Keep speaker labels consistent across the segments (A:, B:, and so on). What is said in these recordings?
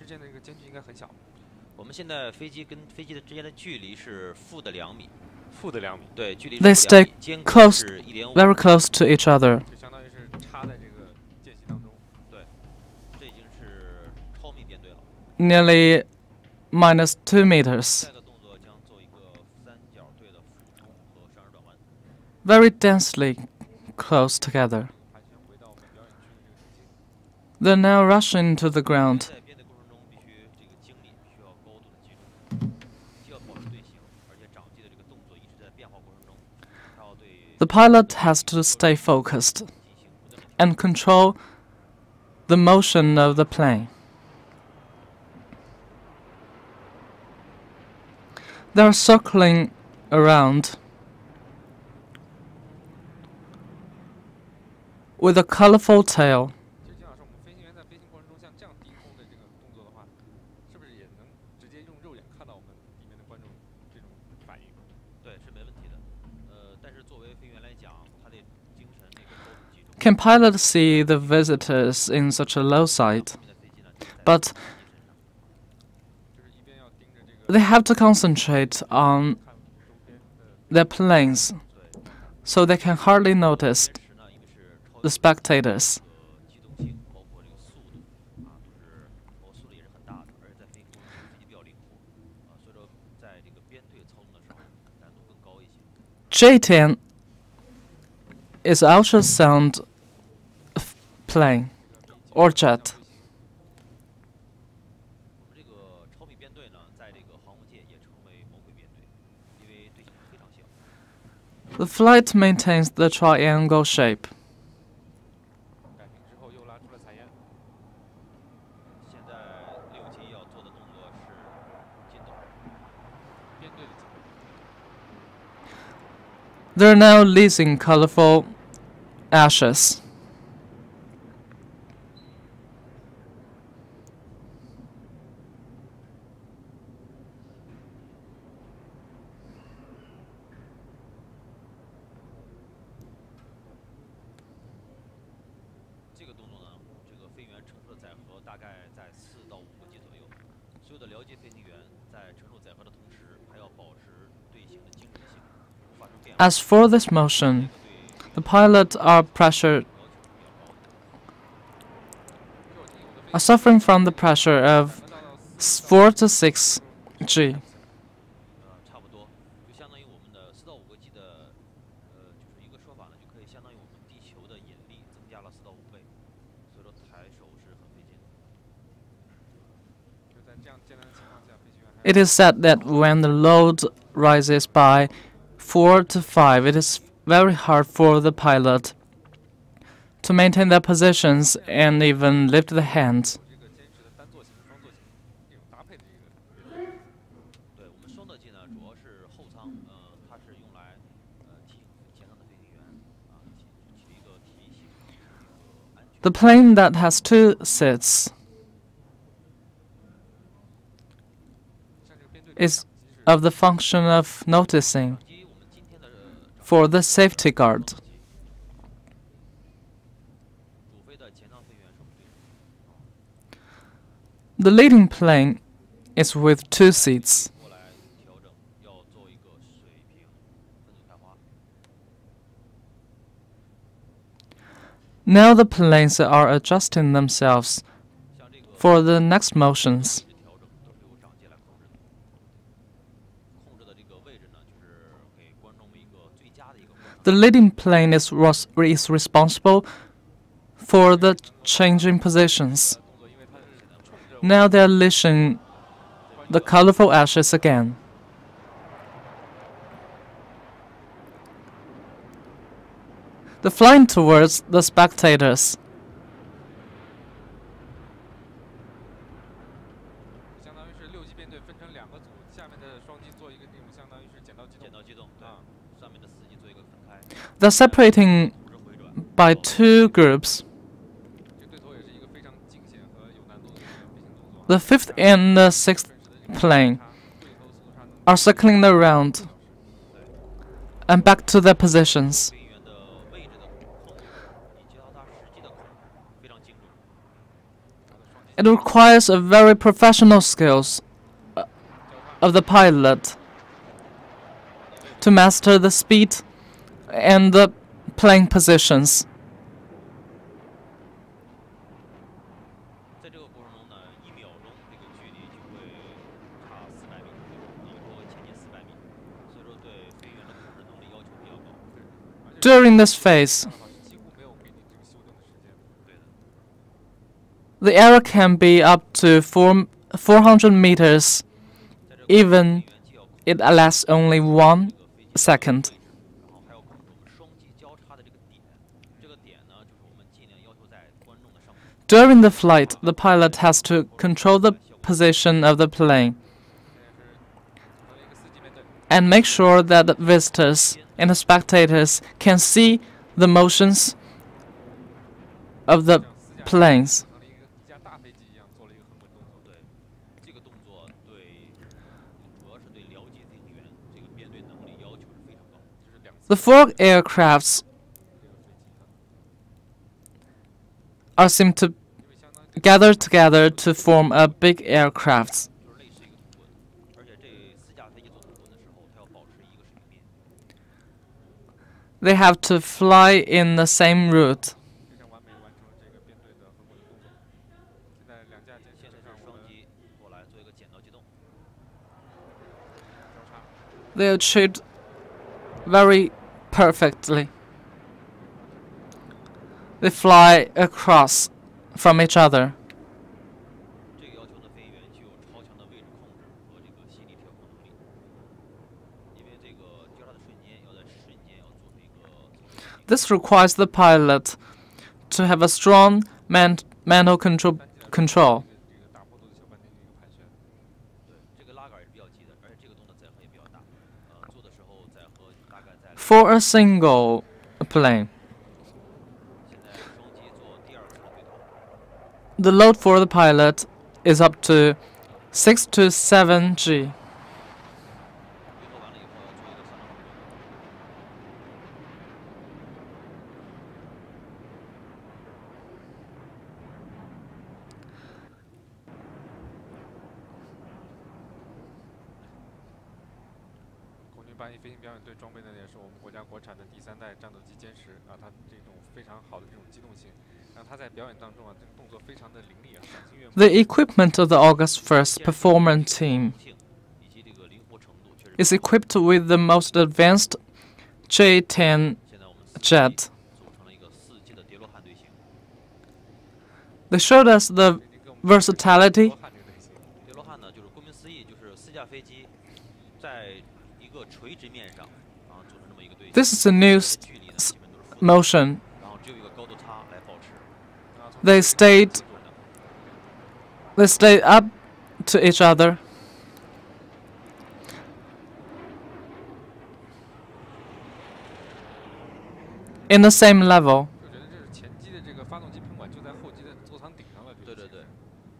A: 间的这个间距应该很小。
B: 我们现在飞机跟飞机的之间的距离是-2米。
A: -2米。
B: 对，距离
C: They
B: 是
C: stay
B: 2米，间隔
C: close,
B: 是1.5。
C: very close to each other.
A: 就相当于是插在这个间隙当中。
B: 对，这已经是超密编队了。
C: Nearly -2 meters.
B: 下个动作将做一个三角队的俯冲和上升转弯。
C: Very densely close together.
A: 盘旋回到我们表演区的这个中心。
C: They're now rushing to the ground.
B: 在编队过程中，必须这个精力需要高度的集中，既要保持队形，而且掌机的这个动作一直在变化过程中，它要对
C: The pilot has to stay focused
B: 进行不断的
C: and control the motion of the plane. They're circling around with a colorful tail.
A: 其实金老师，我们飞行员在飞行过程中像这样低空的这个动作的话，是不是也能直接用肉眼看到我们里面的观众这种反应？
B: 对，是没问题的。但是作为飞行员来讲，他得精神那个高度集中。
C: Can pilots see the visitors in such a low sight?
B: 的飞机呢，
C: But
A: 就是一边要盯着这个
C: they have to concentrate on
A: 看周边的
C: their planes, so they can hardly notice
B: 时呢，因为是超
C: the spectators.
B: 机动性，包括这个速度啊，都是速度也是很大的，而且在飞行过程中飞机比较灵活啊，所以说在这个编队操纵的时候难度更高一些。
C: J-10 is ultrasound plane or jet.
B: 我们这个超密编队呢，在这个航空界也称为魔鬼编队，因为队形非常小。
C: The flight maintains the triangle shape.
A: 改屏之后又拉出了彩烟。
B: 现在6机要做的动作是进洞。
A: 编队的进攻。
C: They're now releasing colorful ashes.
B: 这个动作呢，这个飞行员承受的载荷大概在4到5个 G 左右。所有的僚机飞行员在承受载荷的同时，还要保持队形的精准性，不发生变化。
C: As for this motion, the pilots are suffering from the pressure of 4 to 6 G.
B: 差不多，就相当于我们的4到5个 G 的，就是一个说法呢，就可以相当于我们地球的引力增加了4到5倍，所以说抬手是很费劲的。
A: 就在这样艰难的情况下，飞行员还
C: It is said that when the load rises by 4 to 5, it is very hard for the pilot to maintain their positions and even lift the hands.
A: 这个坚持的单座型、双座型这种搭配的一个编队。
B: 对我们双舵机呢，主要是后舱，它是用来提醒前舱的飞行员啊，起一个提醒这个安全。
C: The plane that has 2 seats
A: 像这个编队
C: is of the function of noticing
B: 机我们今天的
C: for the safety guard.
B: 主飞的前舱飞行员是我们队长。
C: The leading plane is with 2 seats.
B: 过来调整，要做一个水平分组开花。
C: Now the planes are adjusting themselves
B: 像这个
C: for the next motions.
B: 调整都是由掌机来控制的。控制的这个位置呢，就是给观众们一个最佳的一个观看。
C: The leading plane is responsible for the changing positions.
A: 动作，因为它是冲着
C: Now they're unleashing the colorful ashes again. They're flying towards the spectators.
A: 相当于是6机编队分成2个组，下面的双机做一个这种相当于是剪刀机动。
B: 剪刀机动，对，上面的4机做一个分开，
C: They're separating
B: 组织回转。
C: by 2 groups.
A: 这个对头也是一个非常惊险和有难度的一个飞行动作。
C: The 5th and the 6th plane
A: 对头速度差能
C: are circling around and back to their positions.
B: 飞行员的位置的控制以及到他实际的控制非常精准。
A: 它的双机
C: It requires a very professional skills of the pilot to master the speed and the plane positions.
B: 在这个过程中呢，1秒钟这个距离就会差400米，有时候会前进400米，所以说对飞行员的控制能力要求比较高。
C: During this phase,
A: 几乎没有给你这个休整的时间。
B: 对的。
C: the error can be up to 400 meters,
B: 在这个
C: even
B: 飞行员既要控制
C: it lasts only 1 second.
B: 然后还要控制我们双机交叉的这个点，这个点呢，就是我们尽量要求在观众的上空。
C: During the flight, the pilot has to control the position of the plane
A: 现在是从一个司机面对，
C: and make sure that the visitors and the spectators can see the motions of the
A: 像私家
C: planes.
A: 成了一架大飞机一样做了一个横滚动作。
B: 对，这个动作对，主要是对了解飞行员这个面对能力要求是非常高。
A: 就是两次
C: The 4 aircrafts
A: 这个飞机它，
C: are seen to
A: 因为相当于
C: gather together to form a big aircraft.
B: 就是类似一个土棍，而且这4架飞机做土棍的时候，它要保持一个水平面。
C: They have to fly in the same route.
A: 非常完美完成了这个编队的横滚动作。现在两架舰
B: 现在
A: 身上我们
B: 是双机过来做一个剪刀机动。
A: 交叉，
C: They achieved very perfectly. They fly across from each other.
B: 这个要求呢，飞行员具有超强的位置控制和这个心理调控能力，因为这个交叉的瞬间要在瞬间要做出一个从容的决定。
C: This requires the pilot to have a strong mental control.
A: 这个大坡度的小半径的一个盘旋。
B: 对，这个拉杆也是比较急的，而且这个动作载荷也比较大。做的时候载荷大概在。
C: For a single plane,
B: 现在双机做第2次的对头。
C: the load for the pilot is up to 6 to 7 G.
B: 对头完了以后要做一个相当稳。
A: 空军8一飞行表演队装备的也是我们国家国产的第3代战斗机歼10啊，它这种非常好的这种机动性，让它在表演当中啊，这个动作非常的凌厉啊，赏心悦目。
C: The equipment of the August 1st performance team
B: 以及这个灵活程度确实。
C: is equipped with the most advanced J-10
B: 现在我们
C: jet.
B: 组成了一个4机的叠罗汉队形。
C: They showed us the
A: 已经给我们
C: versatility
A: 罗汉这个类型，
B: 叠罗汉呢，就是顾名思义，就是4架飞机在一个垂直面上啊组成这么一个队形。
C: This is a new
B: 它的距离呢基本都是负的，
C: motion.
B: 然后只有一个高度差来保持。
A: 然后从
C: They stayed
B: 做的
C: they stayed up to each other. In the same level.
A: 我觉得这是前机的这个发动机喷管就在后机的座舱顶上了。
B: 对对对，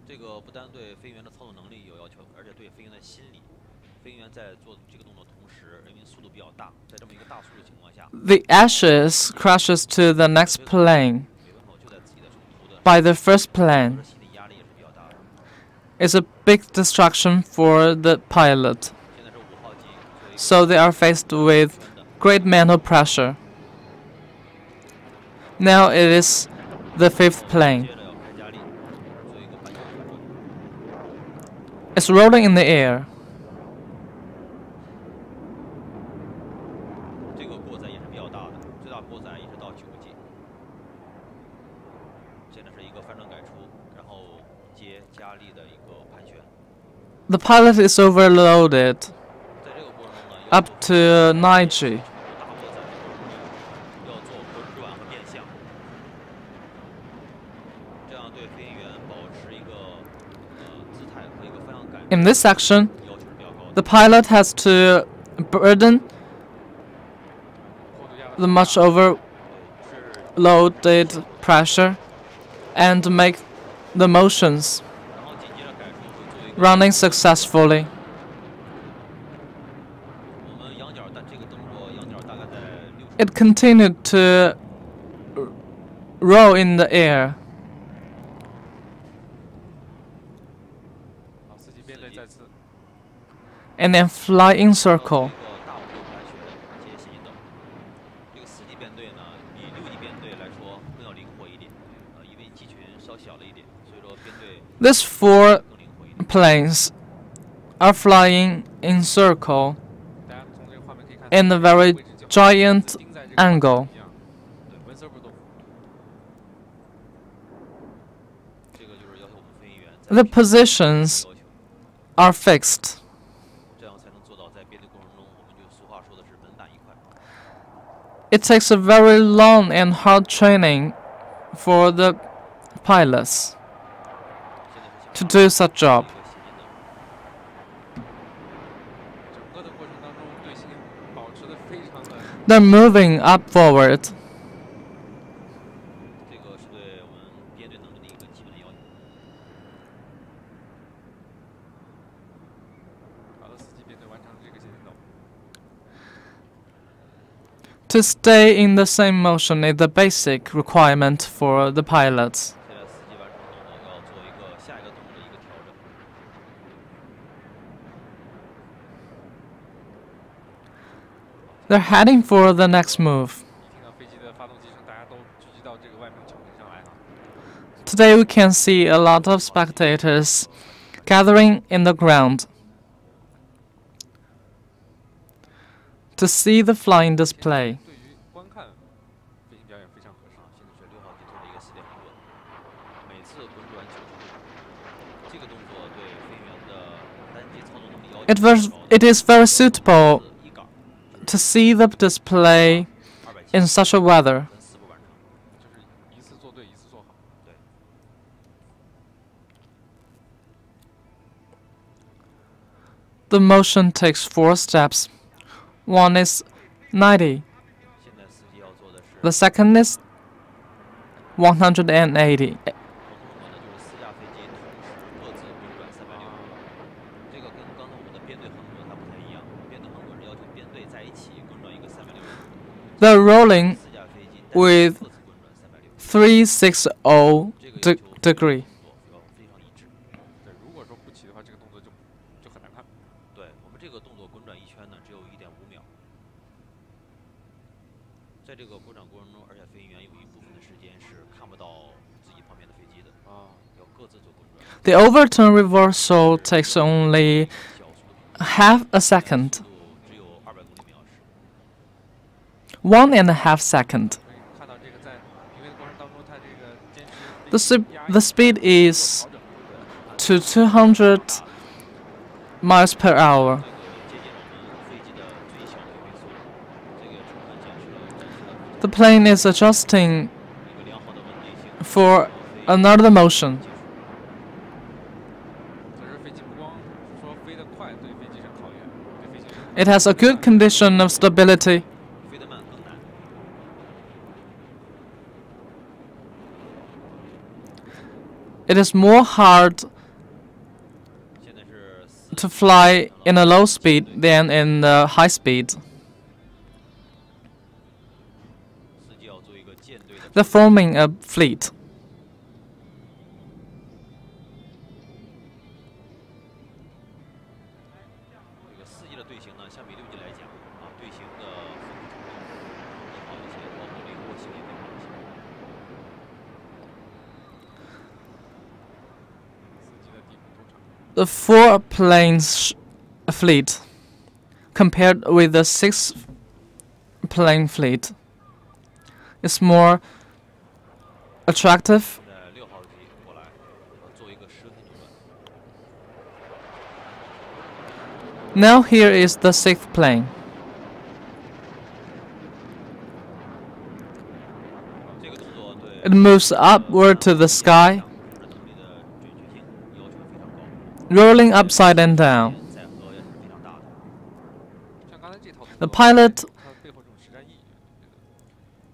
B: 这个不单对飞行员的操作能力有要求，而且对飞行员的心理。飞行员在做这个动作同时，因为速度比较大，在这么一个大速度情况下，
C: The ashes crashes to the next plane
B: 没办法就在自己的中途的，
C: by the first
B: 当
C: plane.
B: 时心理压力也是比较大的。
C: It's a big distraction for the pilot.
B: 现在是5号机，作为一个
C: So they are faced with
B: 分的
C: great mental pressure. Now it is the 5th
B: 接
C: plane.
B: 着要开加力，做一个半球旋转。
C: It's rolling in the air.
B: 这个过载也是比较大的，最大过载一直到9个 G。现在是一个翻转改出，然后接加力的一个盘旋。
C: The pilot is overloaded
B: 在这个过程中呢，要
C: up to 9 G.
B: 大过载的时候，要做滚转和变向，这样对飞行员保持一个姿态和一个方向感
C: In this section,
B: 要求是比较高的。
C: the pilot has to burden
A: 坡度压
C: the
A: 的
C: much
B: 是
C: overloaded pressure and make the motions
B: 然后紧接着改出会做一个
C: running successfully.
B: 我们仰角，但这个动作仰角大概在60
C: It continued to roll in the air.
A: 四级编队再次
C: and then fly in circle.
B: 一个大五六盘旋而且谐音斗。这个四级编队呢，比六级编队来说更要灵活一点，因为机群稍小了一点，所以说编队
C: These four
B: 更灵活一点。
C: planes are flying in circle
A: 大家从这个画面可以看
C: in a very
A: 位置就好像
C: giant
A: 钉在这个
C: angle.
A: 一样对，纹丝不动。
B: 这个就是要求我们飞行员
C: The
B: 在
C: positions
B: 要求，
C: are fixed.
B: 这样才能做到在编队过程中，我们就俗话说的是稳打一块。
C: It takes a very long and hard training for the pilots
B: 现在是
C: to do such
B: 一
C: job.
B: 个谐音斗。
A: 整个的过程当中，队形保持的非常的
C: They're moving up forward.
B: 这个是对我们编队能力的一个基本的要求。
A: 好的，四级编队完成了这个谐音斗。
C: To stay in the same motion is the basic requirement for the pilots.
B: 现在四级完成动作要做一个下一个动作的一个调整。
C: They're heading for the next move.
A: 一听到飞机的发动机声，大家都聚集到这个外面桥屏上来啊。
C: Today we can see a lot of spectators gathering in the ground to see the flying display.
A: 对于观看飞行表演非常合适。
B: 现在是6号机做的一个4点横滚，每次滚转90度。这个动作对飞行员的单机操作能力要求
C: It is very suitable
B: 一杆
C: to see the display
B: 270
C: in such a weather.
B: 分4步完成。
A: 就是一次做对，一次做好。
B: 对，
C: The motion takes 4 steps. One is 90.
B: 现在司机要做的是
C: The second is 180.
B: 横横滚呢，就是4架飞机同时各自滚转360度。这个跟刚才我们的编队横滚它不太一样，编队横滚是要求编队在一起滚转一个360度。
C: They're rolling
B: 4架飞机
C: with
B: 各自滚转360
C: 360
B: 度，这个要求
C: degree.
B: 要非常一致。
A: 对，如果说不齐的话，这个动作就很难看。
B: 对我们这个动作滚转一圈呢，只有1.5秒。在这个滚转过程中，而且飞行员有一部分的时间是看不到自己旁边的飞机的，
A: 啊，
B: 要各自做滚转。
C: The overturn reversal takes only
B: 小速度平
C: half a second,
B: 速度只有200公里每小时。
C: 1.5 second.
A: 可以看到这个在平飞的过程当中，它这个坚持
C: The,
A: 飞机
C: sp-
A: 压
C: the
A: 抑
C: speed
A: 做
C: is
A: 调整。
C: to 200 miles per hour.
B: 这个接近我们飞机的最小的飞速，这个也充分显示了公司的
C: The plane is adjusting
B: 一个良好的稳定性。
C: for another motion.
A: 所以说飞机不光是说飞得快，对飞机是考验，对飞行员。
C: It has a good condition of stability.
B: 飞得慢更难。
C: It is more hard
B: 现在是4
C: to fly in a low speed than in the high speed.
B: 司机要做一个舰队的
C: They're forming a fleet.
B: 这个4级的队形呢，相比6级来讲啊，队形的丰富程度更好一些，包括灵活性也更好一些。
A: 司机的地图通常
C: The 4 planes fleet compared with the 6 plane fleet is more attractive.
B: 在6号机过来，做一个10分扭转。
C: Now here is the 6th plane.
B: 这个动作对
C: It moves upward to the sky,
B: 控制能力的准确性要求非常高，
C: rolling upside and down.
B: 载荷也是非常大的。
A: 像刚才这套动
C: The
A: 作
C: pilot
A: 它背后这种实战意义，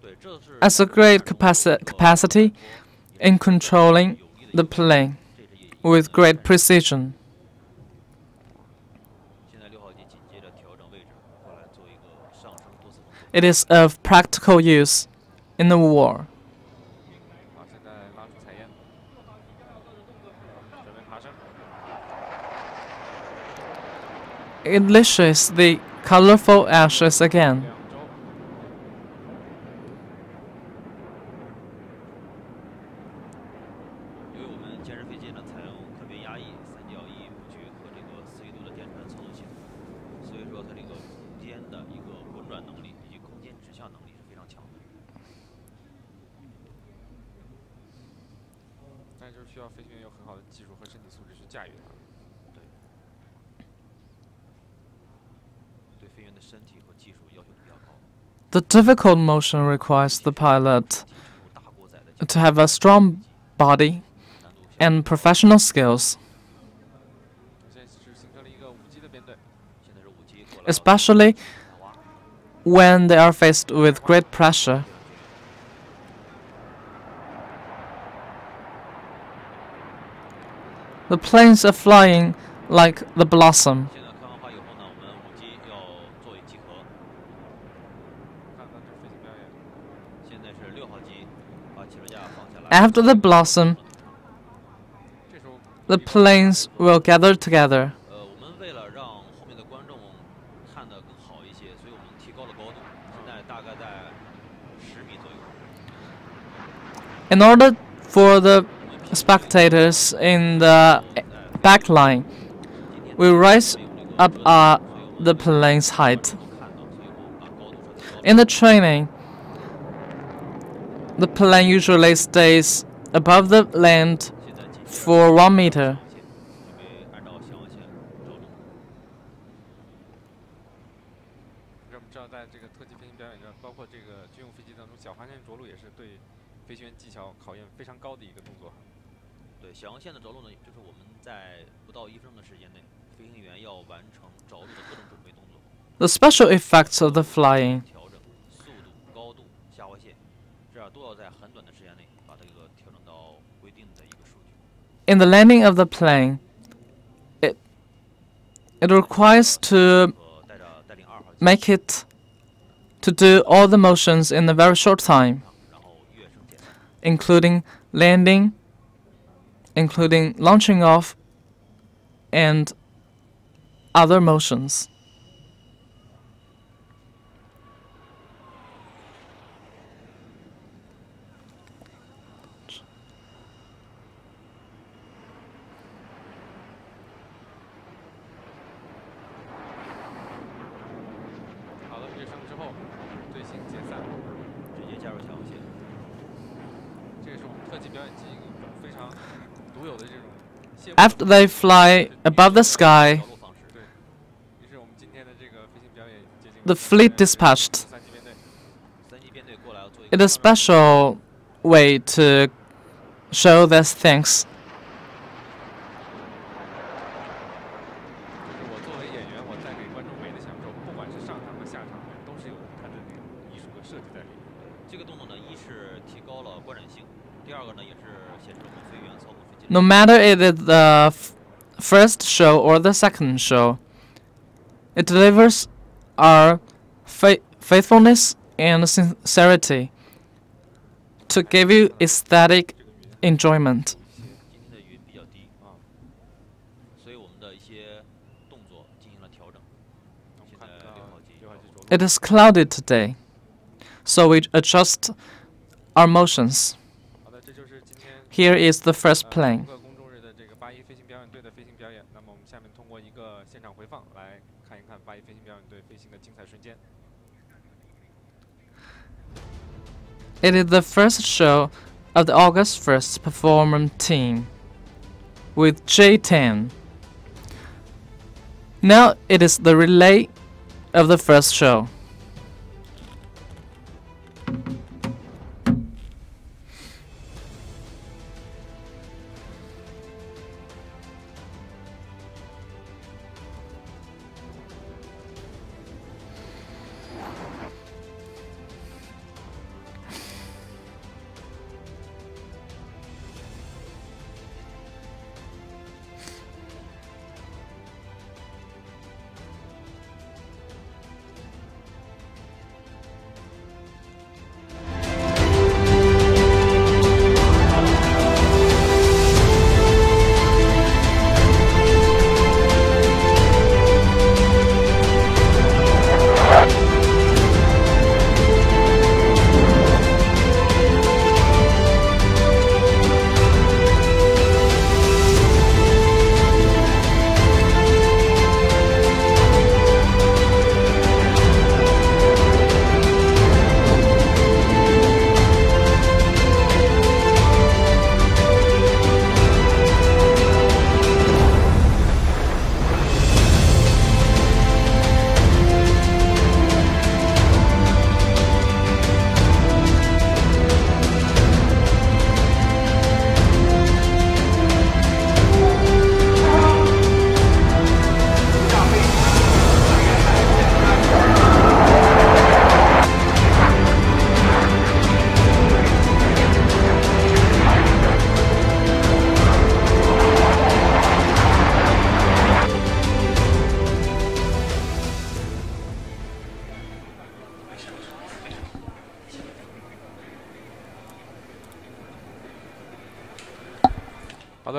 B: 对，这是
C: has a great capacity in controlling the plane
B: 这是也
C: with great precision.
B: 现在6号机紧接着调整位置，过来做一个上升多次动作。
C: It is of practical use in the war.
A: 好，现在拉出彩烟，准备爬升。
C: it leashes the colorful ashes again.
A: 2周。
B: 因为我们监视飞机呢采用可变压抑三角翼布局和这个4维度的电传操作系统，所以说它这个空间的一个滚转能力以及空间指向能力是非常强的。
A: 但是就是需要飞行员有很好的技术和身体素质去驾驭它。
B: 对飞员的身体和技术要求比较高。
C: The difficult motion requires the pilot
B: 进入大过载的
C: to have a strong body
B: 难度相
C: and professional skills,
A: 现在是形成了一个5级的编队，
B: 现在是5级过了
C: especially
B: 塔瓦
C: when they are faced with great pressure. The planes are flying like the blossom.
B: 现在开完花以后呢，我们5级要座椅集合。
A: 看看这飞行表演。
B: 现在是6号机，把起落架放下来。
C: After the blossom,
A: 这时候
C: the planes will gather together.
B: 我们为了让后面的观众看得更好一些，所以我们提高了高度，现在大概在10米左右。
C: In order for the spectators in the back line, we raise up the plane's height. In the training, the plane usually stays above the land for 1 meter.
B: 准备按照想象线着陆。
A: 我们知道，在这个特技飞行表演中，包括这个军用飞机当中，小航线着陆也是对飞行员技巧考验非常高的一个动作。
B: 对，小航线的着陆呢，就是我们在不到1分钟的时间内，飞行员要完成着陆的各种准备动作，
C: The special effects of the flying
B: 调整速度、高度、下划线，这样都要在很短的时间内把这个调整到规定的一个数据。
C: in the landing of the plane, it requires to
B: 和带领2号机
C: make it to do all the motions in a very short time,
B: 然后跃升减速。
C: including landing, including launching off, and other motions.
A: 好了，跃升之后，队形解散。
B: 直接加入小航线。
A: 这个是我们特技表演机一种非常独有的这种谢幕
C: After they fly above the sky,
B: 着陆方式。
A: 对，于是我们今天的这个飞行表演接近
C: the fleet dispatched.
A: 3级编队。
B: 3级编队过来要做一
C: In
B: 个
C: a special way to show their thanks.
A: 就是我作为演员，我带给观众美的享受，不管是上场和下场，都是有它的这种艺术和设计在里面。
B: 这个动作呢，一是提高了观展性，第二个呢也是显示了我们飞员操控飞机的
C: No matter it is the first show or the second show, it delivers our faithfulness and sincerity to give you aesthetic enjoyment.
B: 今天的云比较低啊，所以我们的一些动作进行了调整。
A: 我们
B: 现在
A: 看到
B: 6号机
A: 6号机着陆。
C: It is clouded today, so we adjust our motions.
A: 好的，这就是今天
C: Here is the first
A: 中
C: plane.
A: 国公众日的这个8一飞行表演队的飞行表演。那么我们下面通过一个现场回放来看一看8一飞行表演队飞行的精彩瞬间。
C: It is the first show of the August 1st performance team with J10. Now it is the relay of the first show.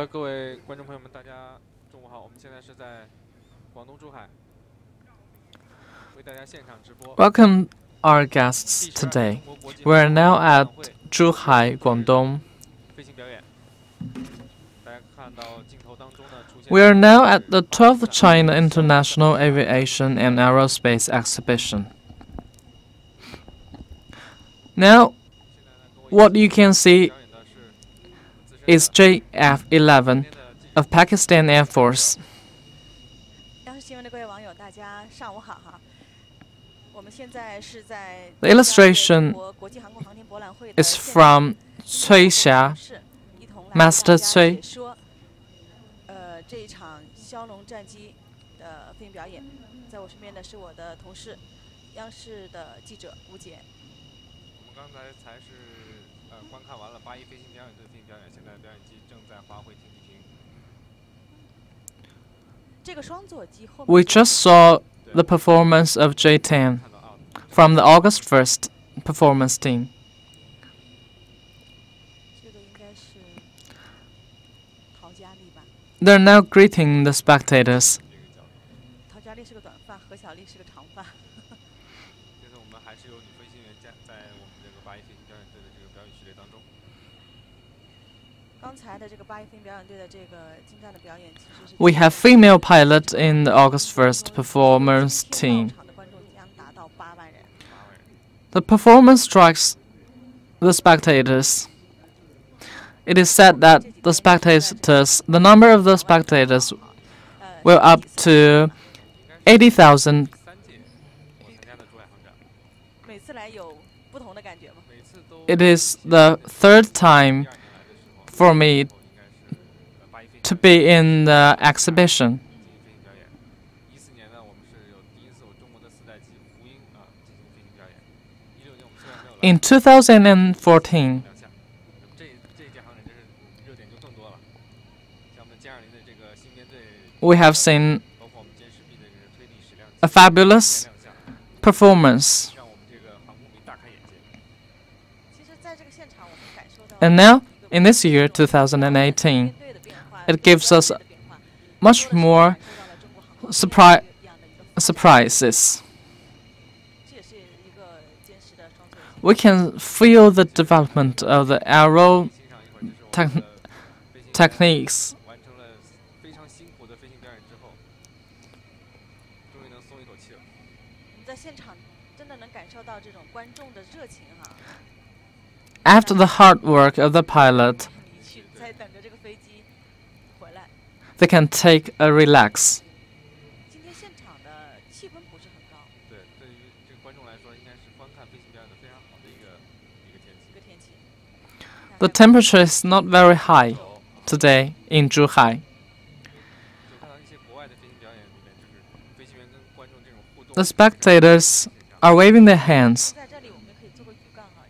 A: 好的，各位观众朋友们，大家中午好。我们现在是在广东珠海，为大家现场直播。
C: Welcome our guests today. We are now at Zhuhai, Guangdong.
A: 飞行表演。大家看到镜头当中呢，出现
C: We are now at the 12th China International Aviation and Aerospace Exhibition. Now, what you can see is JF-11 of Pakistan Air Force.
D: 央视新闻的各位网友，大家上午好哈！我们现在是在
C: The illustration
D: 国际航空航天博览会
C: is from Cui Xia, Master Cui.
D: 说，这一场枭龙战机的飞行表演，在我身边的是我的同事，央视的记者吴杰。
A: 我们刚才才是观看完了八一飞行表演队飞行表演，现在表演机正在滑回停机坪。
D: 这个双座机后面
C: We just saw the performance of J-10 from the August 1st performance team.
D: 这个应该是陶佳丽吧？
C: They're now greeting the spectators.
D: 陶佳丽是个短发，何小丽是个长发。
A: 现在我们还是有女飞行员在我们这个八一飞行表演队的这个表演序列当中。
D: 刚才的这个八一飞行表演队的这个精湛的表演，其实是
C: We have female pilots in the August 1st performance team.
D: 场的观众将达到8万人。
C: The performance strikes the spectators. It is said that the number of the spectators will up to 80,000.
A: 3届我参加的珠海航展，
D: 每次来有不同的感觉吗？
A: 每次都
C: It is the third time
A: 第2年来的时候，
C: for me
A: 应该是八一飞行
C: to be in the exhibition.
A: 进行飞行表演。14年呢，我们是有第一次有中国的4代机胡鹰进行飞行表演。16年我们虽然没有来
C: In 2014,
A: 亮相，这一届航展真是热点就更多了。像我们歼20的这个新编队，
C: we have seen
A: 包括我们歼10B的这个推力矢量
C: a fabulous
A: 亮相，
C: performance.
A: 让我们这个航空迷大开眼界。
D: 其实在这个现场，我们感受到
C: And now, in this year, 2018, it gives us much more surprises.
D: 这也是一个歼10的双座机。
C: We can feel the development of the aero
A: 欣赏一会儿，这是我们的飞行员
C: techniques.
A: 完成了非常辛苦的飞行表演之后，终于能松一口气了。
D: 我们在现场真的能感受到这种观众的热情哈。
C: After the hard work of the pilot,
D: 离去，在等着这个飞机回来。
C: they can take a relax.
D: 今天现场的气温不是很高，
A: 对，对于这个观众来说，应该是观看飞行表演的非常好的一个天气。
D: 这个天气。
C: The temperature is not very high today in Zhuhai.
A: 就看到一些国外的飞行表演里面，就是飞行员跟观众这种互动。
C: The spectators are waving their hands.
D: 在这里我们可以做个语杠哈，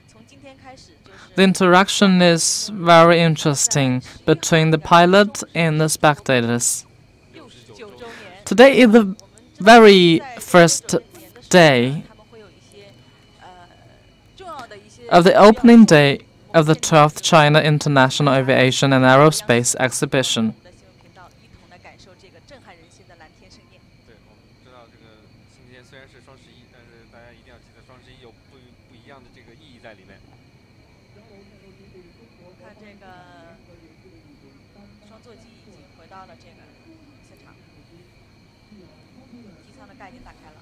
D: 从今天开始就是
C: The interaction is very interesting between the pilot and the spectators.
D: 69周年。
C: Today is the very first day
D: 他们会有一些重要的一些
C: of the opening day of the 12th China International Aviation and Aerospace Exhibition.
D: 我们的新闻频道一同来感受这个震撼人心的蓝天盛宴。
A: 对，我们知道这个今天虽然是双11，但是大家一定要记得双11有不一样的这个意义在里面。
D: 看这个双座机已经回到了这个现场，机舱的盖已经打开了。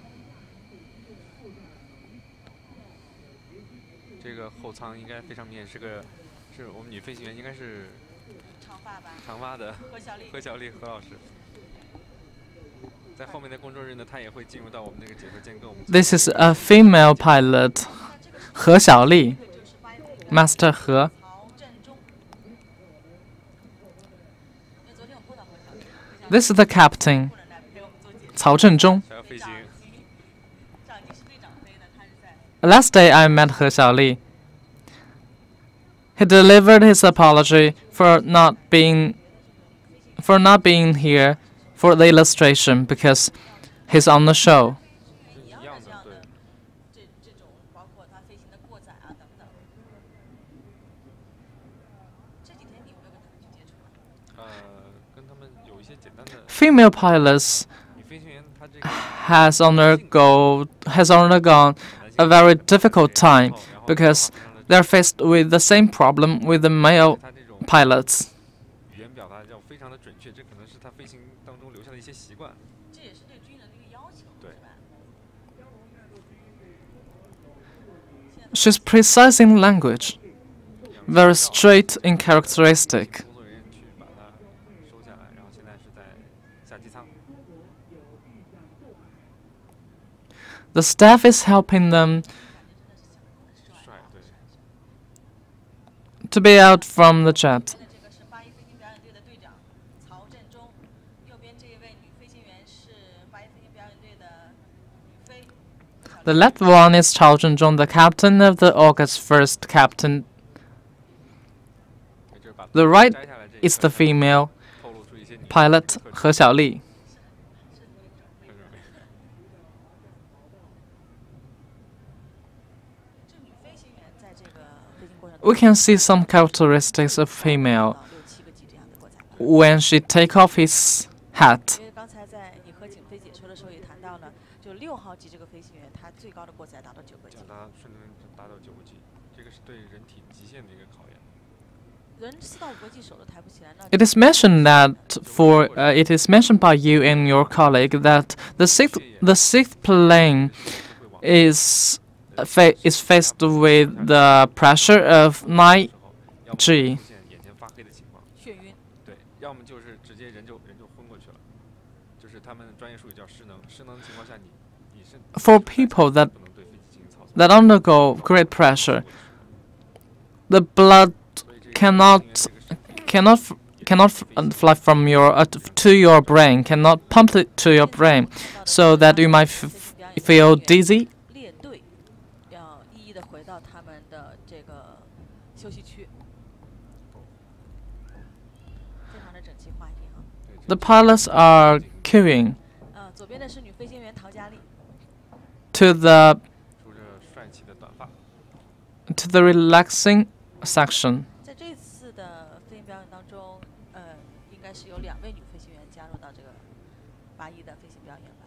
A: 这个后舱应该非常明显，是我们女飞行员，应该是
D: 长发吧，
A: 长发的
D: 何小丽。
A: 何老师。在后面的公众日呢，她也会进入到我们这个解说间跟我们。
C: This is a female pilot, He Xiaoli, Master He.
D: 曹振中。昨天我碰到何小丽，
C: This is the captain,
D: 不能来陪我们做解说。
C: Cao Zhenzhong.
A: 想要飞行。
D: 长机是队长飞的，他是在。
C: Last day I met He Xiaoli. He delivered his apology for not being here for the illustration because he's on the show.
D: 一样的这样的这种包括他飞行的过载啊等等。这几天你有没有跟他们去接触啊？
A: 些简单的
C: female pilots
A: 女飞行员，她这个
C: has undergone a very difficult time because they're faced with the same problem with the male
A: 她这种
C: pilots.
A: 语言表达要非常的准确，这可能是她飞行当中留下的一些习惯。
D: 这也是对军人的一个要求，
A: 对。
D: 是吧？
C: She's precise in language, very straight in characteristic.
A: 工作人员去把它收下来，然后现在是在下机舱。
C: The staff is helping them
A: 帅，对。
C: to be out from the jet.
D: 这个是八一飞行表演队的队长曹振中，右边这一位女飞行员是八一飞行表演队的女飞。
C: The left one is Chao Zhenzhong, the captain of the August 1st captain.
A: 也就是把
C: The right
A: 摘下来这
C: is the female
A: 透露出一些女
C: pilot
A: 特质
C: He Xiaoli.
D: 这女飞行员在这个飞行过程
C: We can see some characteristics of female
D: 到6、7个级这样的过载板。
C: when she take off his hat.
D: 因为刚才在你和景飞解说的时候也谈到了，就6号机这个飞行员，他最高的过载达到9个 G。
A: 让它顺利达到9个 G， 这个是对人体极限的一个考验。
D: 人4到5个 G 手都抬不起来，那
C: It is mentioned it is mentioned by you and your colleague that the sixth plane is faced with the pressure of 9 G.
A: 出现眼前发黑的情况，
D: 眩晕。
A: 对，要么就是直接人就昏过去了，就是他们专业术语叫失能。失能的情况下，你是
C: For people that
A: 不能对飞机进行操作。
C: that undergo great pressure, the blood
A: 所以这个
C: cannot fly from your to your brain, cannot pump it to your brain, so that you might feel dizzy.
D: 列队要一一的回到他们的这个休息区，非常的整齐划一啊。
C: The pilots are queuing
D: 左边的是女飞行员陶佳丽，
C: to the
A: 梳着帅气的短发，
C: relaxing section.
D: 在这次的飞行表演当中，应该是有2位女飞行员加入到这个81的飞行表演吧。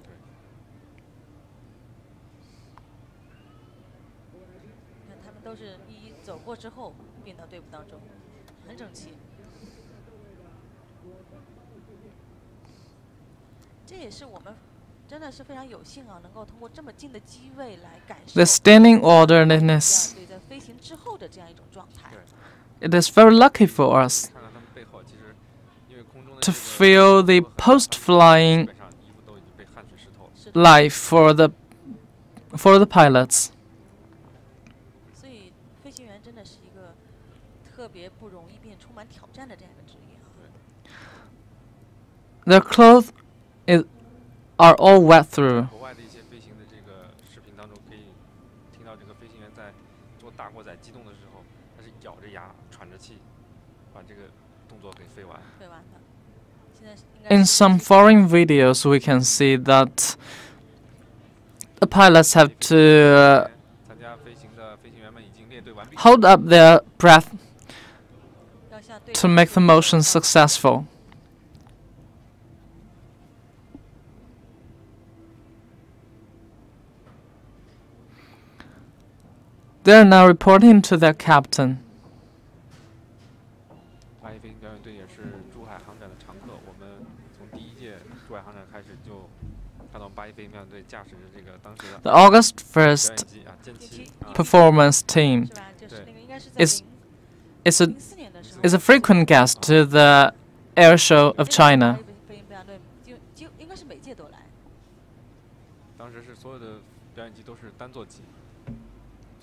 D: 看他们都是一一走过之后并到队伍当中，很整齐。这也是我们真的是非常有幸啊，能够通过这么近的机位来感受
C: The standing
D: 这样
C: orderliness.
D: 对在飞行之后的这样一种状态。
C: It is very lucky for us
A: 看看他们背后，其实因为空中的
C: to
A: 这个
C: feel the
A: 基
C: post-flying
A: 本上衣服都已经被汗水湿透了。
D: 是的
C: life for the pilots.
D: 所以飞行员真的是一个特别不容易并充满挑战的这样一个职业啊。
C: Their clothes are all wet through.
A: 国外的一些飞行的这个视频当中，可以听到这个飞行员在做大过载机动的时候，他是咬着牙、喘着气，把这个动作给飞完。
D: 飞完的。现在应该
C: In
D: 是
C: some foreign videos, we can see that the pilots have to
A: 参加飞行的飞行员们已经列队完毕。
C: hold up their breath
D: 要向对
C: to
D: 方
C: make the
D: 做
C: motion
D: 出
C: successful. They are now reporting to their captain.
A: 八一飞行表演队也是珠海航展的常客，我们从第1届珠海航展开始就看到八一飞行表演队驾驶着这个当时的
C: The August
A: 表演
C: 1st
A: 机啊歼七啊，
C: performance team
D: 是吧？就是
A: 对
D: 那个应该是在
C: is is a
D: 04年的时候
C: is a frequent guest to the air show of China.
D: 飞行表演队就应该是每届都来。
A: 当时是所有的表演机都是单座机，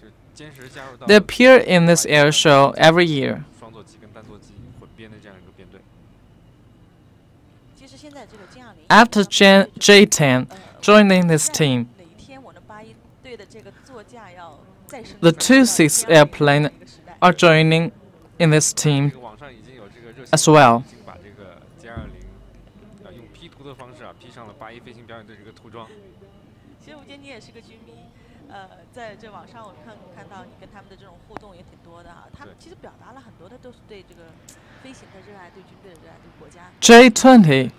A: 就是歼十加入到
C: They appear in this air show every year.
A: 双座机跟单座机混编的这样一个编队。
D: 其实现在这个歼20
C: After J10 joining this team,
D: 哪一天我们81队的这个座驾要再升
C: the
D: 级到
C: 26
D: 歼20
C: airplane
D: 这个时代
C: are joining in this
A: 这
C: team
A: 个网上已经有这个热
C: as
A: 心
C: well.
A: 已经把这个歼20用 P 图的方式P上了八一飞行表演队这个涂装。
D: 其实吴杰你也是个军迷，在这网上我看到你跟他们的这种互动也挺多的哈。他们
A: 对
D: 其实表达了很多的都是对这个飞行的热爱，对军队的热爱，对国家。
C: J20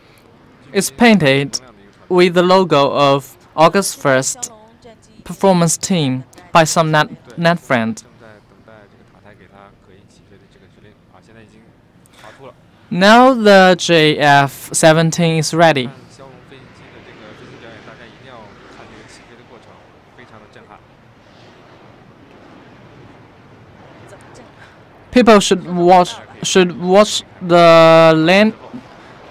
C: is painted with the logo of August 1st
D: 枭龙战机
C: performance team by some net friend.
A: 正在等待这个塔台给他可以起飞的这个指令啊，现在已经发出了。
C: Now the JF-17 is ready.
A: 看枭龙飞机的这个飞行表演，大家一定要看这个起飞的过程，非常的震撼。
D: 怎么震撼？
C: People should watch the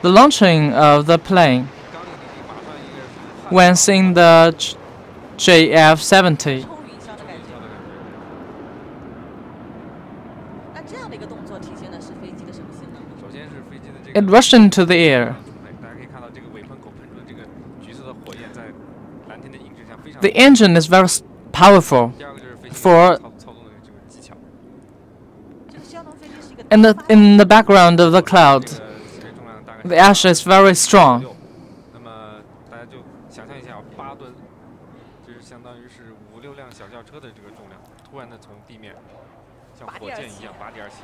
C: launching of the plane
A: 刚一离地，马上一个是汗
C: when seeing the JF-70.
D: 冲云霄的感觉。那这样的一个动作体现的是飞机的什么性能呢？
A: 首先是飞机的这个
C: It rushed into the air.
A: 大家可以看到这个尾喷口喷出的这个橘色的火焰，在蓝天的映射下非常。
C: The engine is very powerful
A: 第二个就是飞机
C: for
A: 操纵的这个技巧。
D: 这个枭龙飞机是一个
C: in the background of the cloud.
A: 这个起飞重量大概
C: The ash is very strong.
A: 那么大家就想象一下，8吨，就是相当于是5、6辆小轿车的这个重量，突然的从地面像火箭一样拔地而起。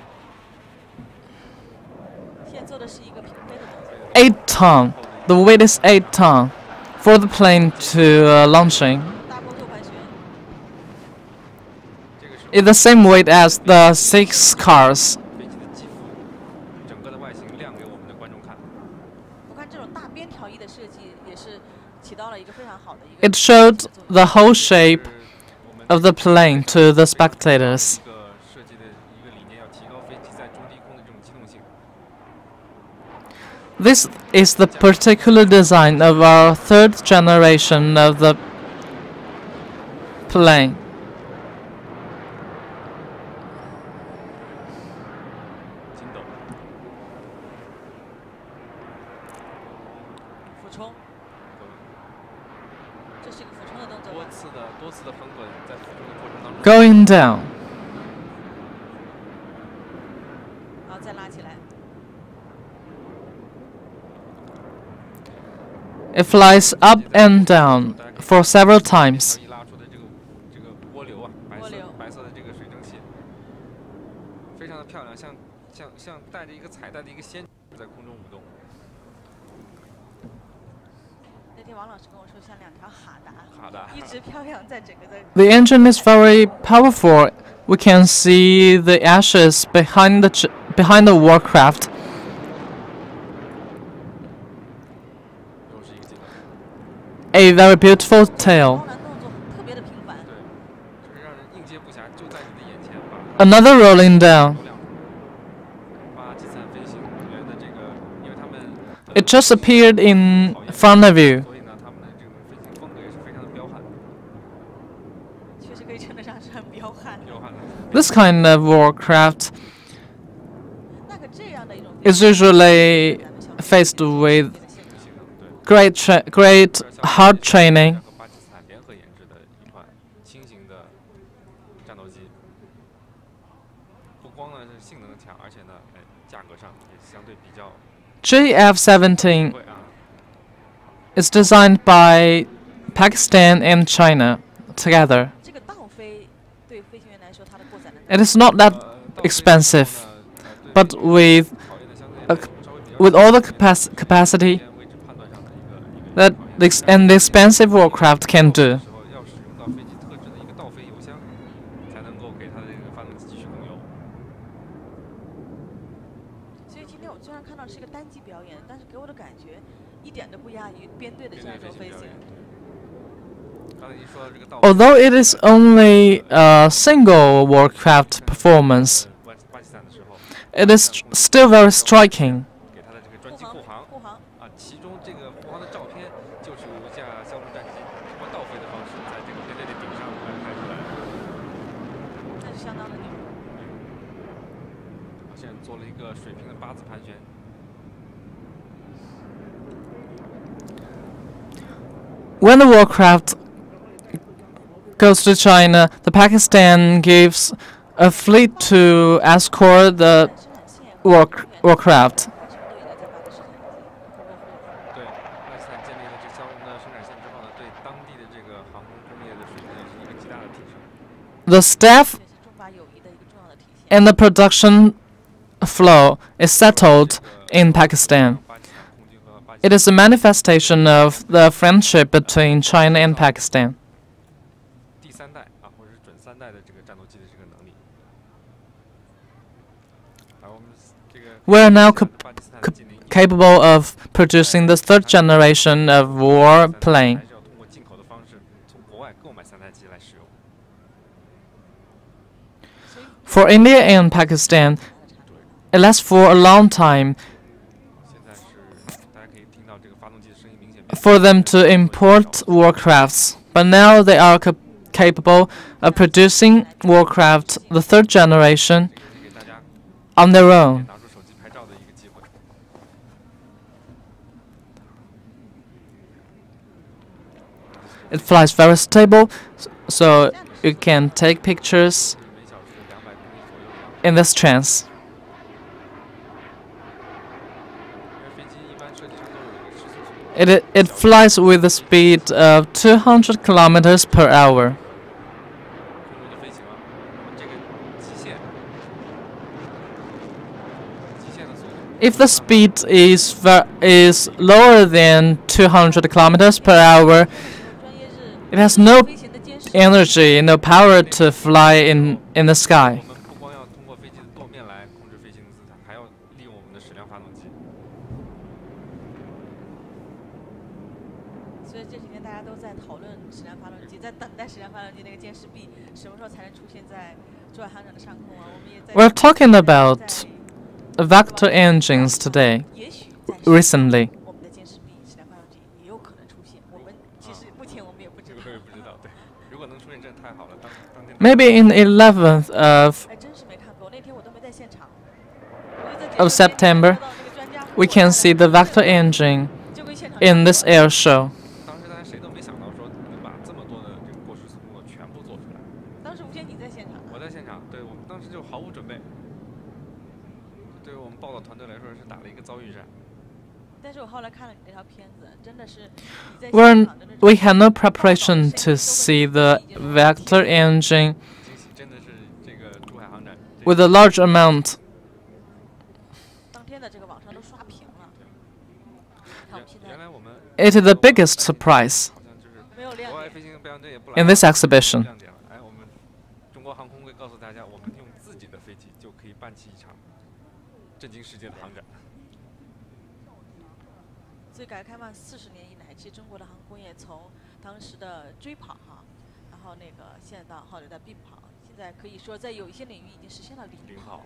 D: 现在做的是一个平飞的动作。
C: 8 ton. The weight is 8 ton for the plane to launching.
D: 大波右盘旋，
A: 这个时候
C: It's the same weight as the 6 cars.
A: 飞机的机腹，整个的外形亮给我们的观众看。
D: 我看这种大边条翼的设计也是起到了一个非常好的一个。
C: It showed the whole shape
A: 是我们
C: of the plane to the spectators.
A: 一个设计的一个理念，要提高飞机在中低空的这种机动性。
C: This is the particular design of our 3rd generation of the plane.
A: 筋斗，
D: 俯冲，这是一个俯冲的动作吧。
A: 多次的翻滚，在俯冲的过程当中，
C: Going down.
D: 然后再拉起来。
C: It flies up and down for several times.
A: 一拉出的这个涡流啊，
D: 涡流
A: 白色的这个水蒸气，非常的漂亮，像带着一个彩带的一个仙女在空中舞动。
D: 那天王老师跟我说，像2条哈达，
A: 好的，
D: 一直飘扬在整个的。
C: The engine is very powerful. We can see the ashes behind the warcraft.
A: 又是一个镜头，
C: A very beautiful tail.
D: 光缆动作特别的频繁。
A: 对，就是让人应接不暇，就在你的眼前，把
C: Another rolling down.
A: 都亮出来。巴基斯坦飞行员的这个，因为他们
C: It just appeared in front of you.
A: 所以呢，他们的这种飞行风格也是非常的彪悍，
D: 确实可以称得上是很彪悍。
A: 彪悍的。
C: This kind of warcraft
D: 那个这样的一种
C: is usually faced with
A: 性能对。
C: great hard training.
A: 和巴基斯坦联合研制的一款轻型的战斗机，不光呢是性能强，而且呢，价格上也相对比较
C: JF-17
A: 贵啊。
C: is designed by Pakistan and China together.
D: 这个倒飞对飞行员来说，它的过载能
C: It is not that expensive, but with with all the capacity that the expensive warcraft can do.
A: 要使用到飞机特制的一个倒飞油箱，才能够给它的这个发动机继续供油。
D: 所以今天我虽然看到是一个单机表演，但是给我的感觉一点都不亚于编队的这样一种飞行。
A: 刚才您说的这个倒
C: Although it is only a single warcraft performance,
A: 巴基斯坦的时候，
C: it is still very striking.
A: 给它的这个专机
D: 护航，
A: 护航
D: 护航，
A: 啊，其中这个护航的照片就是由一架枭龙战机通过倒飞的方式在这个编队的顶上拍出来的。
D: 那是相当的牛。
A: 现在做了一个水平的8字盘旋。
C: When the warcraft goes to China, the Pakistan gives a fleet to escort the
D: 生产线
C: warcraft.
D: 完全都应该在巴基斯坦
A: 对，巴基斯坦建立了这枭龙的生产线之后呢，对当地的这个航空工业的水平也是一个极大的提升。
C: The staff
D: 这是中法友谊的一个重要的体现。
C: and the production flow is settled in Pakistan.
A: 巴基斯坦空军和巴
C: It is a manifestation of the friendship between China and Pakistan.
A: 第三代啊，或者是准三代的这个战斗机的这个能力。我们这个
C: We are now
A: 巴基斯坦
C: cap-
A: 近邻
C: capable of producing the third generation of warplane.
A: 还是要通过进口的方式从国外购买三代机来使用。
C: For India and Pakistan, it lasts for a long time
A: 现在是大家可以听到这个发动机的声音明显变
C: for them to import warcrafts, but now they are capable of producing warcraft, the third generation,
A: 给大家
C: on their own.
A: 拿出手机拍照的一个机会。
C: It flies very stable, so you can take pictures
A: 每小时200公里左右。
C: in this chance.
A: 因为飞机一般设计上都有一个时速速度。
C: It flies with a speed of 200 kilometers per hour.
A: 空中的飞行啊，我们这个极限的速度。
C: If the speed is lower than 200 kilometers per hour,
D: 专业是
C: it has no
D: 飞行的监视。
C: energy, no power to fly in the sky.
A: 我们不光要通过飞机的舵面来控制飞行的姿态，还要利用我们的矢量发动机。
D: 所以这几天大家都在讨论矢量发动机，在等待矢量发动机那个监视臂什么时候才能出现在珠海航展的上空啊？我们也在
C: We're talking about vector engines today,
D: 也许在
C: recently.
D: 我们的监视臂矢量发动机也有可能出现。我们其实目前我们也不知道
A: 这个。我也不知道，对，如果能出现真的太好了。当天
C: Maybe in 11th of
D: 哎，真是没看过，那天我都没在现场。我就在
C: of September,
D: 看到那个专家
C: we can see the vector engine
D: 就跟现场
C: in this air show.
A: 当时大家谁都没想到说能把这么多的这个过时速工作全部做出来。
D: 当时吴坚你在现场，
A: 我在现场，对我们当时就毫无准备。对于我们报道团队来说是打了一个遭遇战。
D: 但是我后来看了你那条片子，真的是你在
C: We're,
D: 现场的那种
C: we had no preparation to see the vector engine
A: 惊喜真的是这个珠海航展。
C: with a large amount.
D: 当天的这个网上都刷屏了。看我们现在
A: 原来我们
C: It is the biggest surprise
A: 好像就是
D: 没有亮
A: 国外
D: 点，
A: 飞行表演队也不来
C: in this exhibition.
A: 亮点了。哎，我们中国航空会告诉大家，我们用自己的飞机就可以办起一场震惊世界的航展。
D: 所以改革开放40年以来，其实中国的航空业从当时的追跑哈，然后那个现在到后来的并跑，现在可以说在有一些领域已经实现了领跑。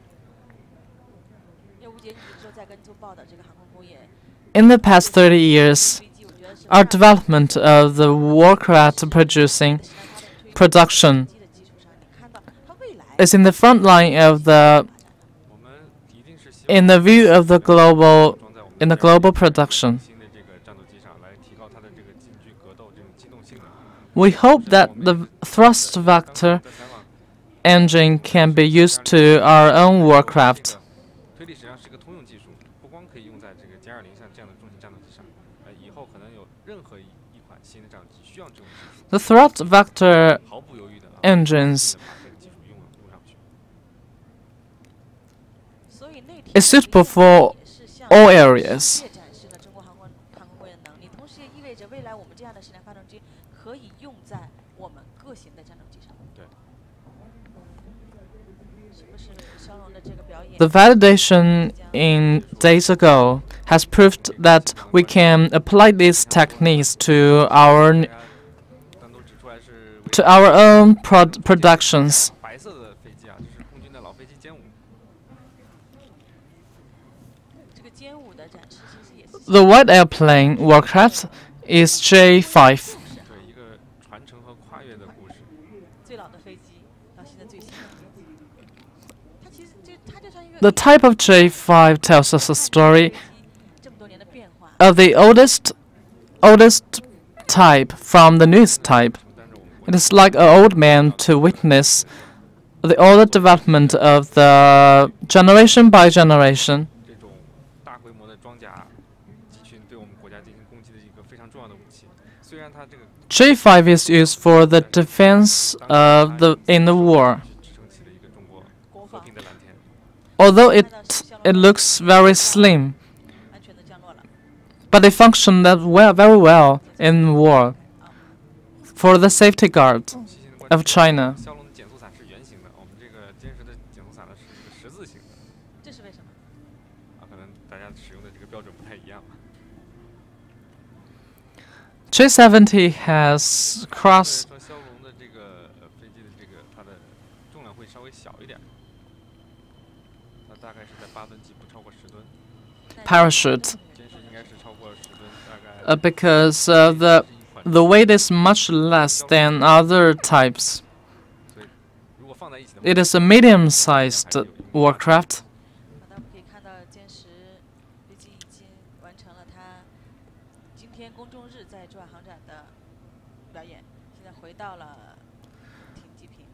D: 因为吴杰，你一直都在跟踪报道这个航空工业。
C: In the past 30 years, our development of the warcraft producing production is in the front line of the
A: 我们一定是希望
C: in the view of the global
A: 装在我们
C: in the global production.
A: 新的这个战斗机上来提高它的这个近距格斗这种机动性能。
C: We hope that the thrust vector
A: 在采访
C: engine can be used to our own warcraft.
A: 推力实际上是个通用技术，不光可以用在这个歼20像这样的重型战斗机上，以后可能有任何一款新的战斗机需要这种技术，
C: The thrust vector
A: 毫不犹豫的
C: engines
A: 把这个技术用上去。
D: 所以那天
C: is suitable for
D: 也是向
C: all areas.
D: 世界展示了中国航空工业的能力，同时也意味着未来我们这样的矢量发动机可以用在我们各型的战斗机上。
A: 对，
D: 是不是肖龙的这个表演？
C: The validation in days ago has proved that we can apply these techniques to
A: 大家单独指出来是
C: our own productions.
A: 白色的飞机啊，这是空军的老飞机歼5。
D: 这个歼5的展示其实也是
C: The white airplane warcraft is J5.
A: 对一个传承和跨越的故事。
D: 最老的飞机到现在最新的飞机，它其实就像一个
C: The type of J5 tells us a story
D: 这么多年的变化。
C: of the oldest type from the newest type.
A: 但是我们
C: It is like an old man to witness the older development of the generation by generation.
A: 这种大规模的装甲集群对我们国家进行攻击的一个非常重要的武器。虽然它这个
C: J5 is used for the defense of in the war.
A: 支撑起了一个中国
D: 国防
A: 和平的蓝天。
C: Although it looks very slim,
D: 安全的降落了。
C: but they function very well in war for the safety guard
A: 细心的观
C: of
A: 察，
C: China.
A: 枭龙的减速伞是圆形的，我们这个歼十的减速伞呢是一个十字形的，
D: 这是为什么？
A: 可能大家使用的这个标准不太一样。
C: J-70 has cross
A: 说枭龙的这个飞机的这个它的重量会稍微小一点，它大概是在8吨几，不超过10吨。
C: parachute
A: 歼十应该是超过10吨，大概
C: because the weight is much less than other types.
A: 所以如果放在一起的话，
C: It is a medium-sized warcraft.
D: 好的，我们可以看到歼十飞机已经完成了它今天公众日在珠海航展的表演，现在回到了停机坪。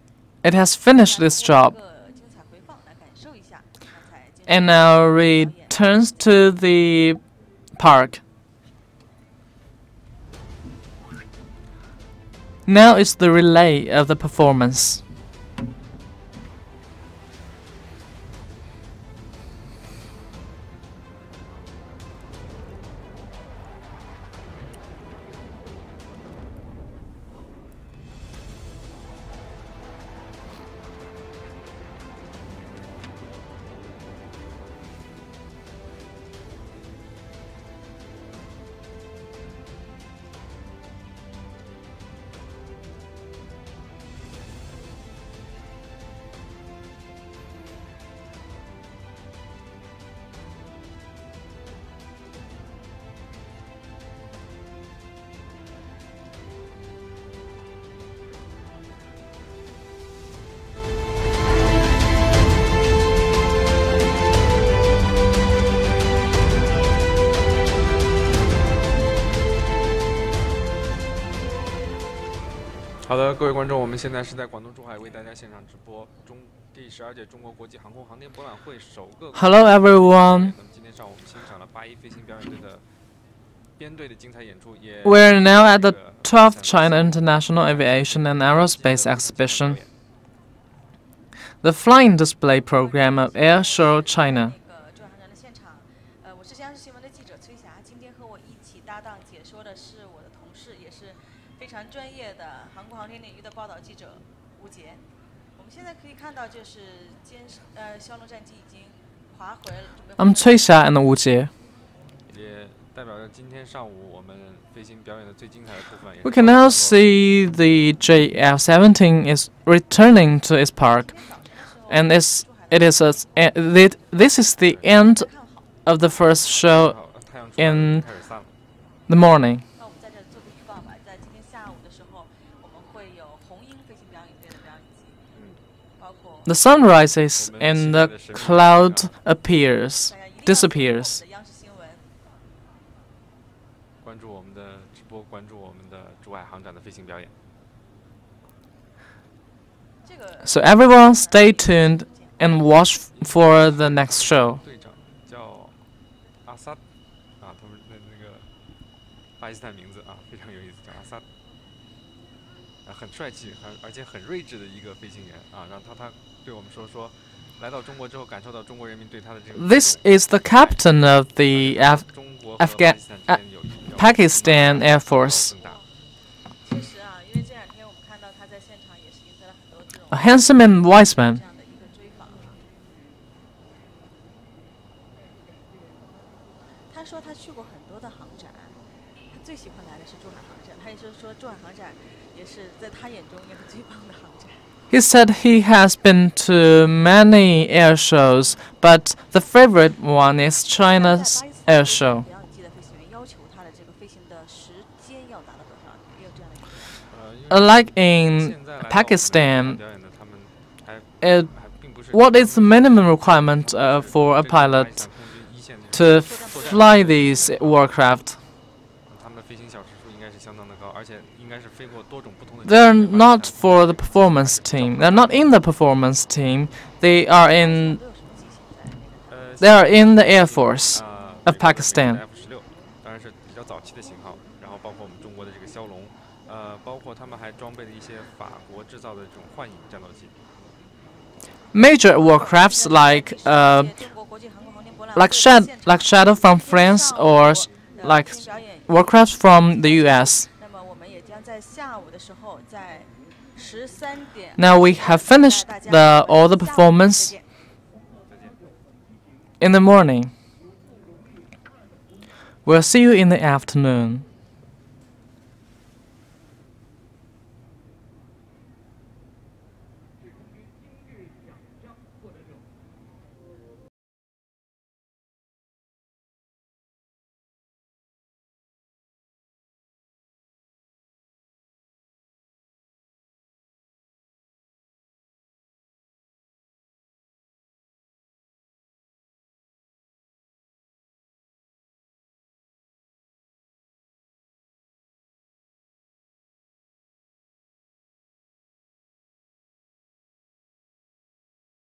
C: It has finished its
D: 通过
C: job
D: 一个精彩回放来感受一下刚才歼十
C: and now returns to the park. Now is the relay of the performance.
A: 好的，各位观众，我们现在是在广东珠海为大家现场直播第12届中国国际航空航天博览会首个。
C: Hello everyone.
A: 那么今天上午我们欣赏了八一飞行表演队的编队的精彩演出，也
C: We're now at the 12th China International Aviation and Aerospace Exhibition, the flying display program of Air Show China.
D: 那个珠海航展的现场，我是央视新闻的记者崔霞，今天和我一起搭档解说的是我的同事，也是非常专业的航空航天领域的报道记者吴杰。我们现在可以看到，就是枭龙战机已经滑回了。
C: I'm Cui Xia and Wu Jie.
A: 也代表着今天上午我们飞行表演的最精彩的部分。
C: We can now see the JF-17 is returning to its park, and this is the end of the first show
A: 太阳出来了
C: in
A: 开始散了。
C: the morning.
D: 那我们在这做个预告吧，在今天下午的时候，我们会有红鹰飞行表演队的表演机，包括
C: The sun rises and the cloud appears,
D: 大家一定要
C: disappears.
D: 关注我们的央视新闻。
A: 关注我们的直播，关注我们的珠海航展的飞行表演。
D: 这个
C: So everyone stay tuned and watch for the next show.
A: 队长叫阿萨啊，他们那个巴基斯坦名字啊，非常有意思，叫阿萨。很帅气，而且很睿智的一个飞行员啊，然后他对我们说，来到中国之后感受到中国人民对他的这个。
C: This is the captain of the
A: 中国和巴基斯坦之间友谊比较
C: Pakistan Air Force,
A: 更大。
D: 确实啊，因为这两天我们看到他在现场也是赢得了很多这种
C: a handsome and wise
D: 这
C: man.
D: 样的一个追访。他说他去过很多的航展，他最喜欢来的是珠海航展。他也是说珠海航展也是在他眼中也是最棒的航展。
C: He said he has been to many air shows, but the favorite one is China's air show.
D: 表演机的飞行员要求他的这个飞行的时间要达到多少？也有这样的一个。
C: Unlike in
A: 现在来到
C: Pakistan,
A: 表演的他们还
C: it,
A: 并不是
C: what is the minimum requirement for a pilot to fly these warcraft?
A: 他们的飞行小时数应该是相当的高，而且应该是飞过多种不同的。
C: They're not for the performance team. They're not in the performance team. They are in
D: 都有什么机型在那个？
C: they are in the Air Force of Pakistan.
A: F-16，当然是比较早期的型号，然后包括我们中国的这个枭龙，包括他们还装备了一些法国制造的这种幻影战斗机。
C: Major warcrafts like
D: 中国国际航空航天博览会
C: like Shadow from France or like
D: 飞行表演。
C: warcraft from the US.
D: 那么我们也将在下午的时候，在13点。
C: Now we have finished all the performance in the morning. We'll see you in the afternoon.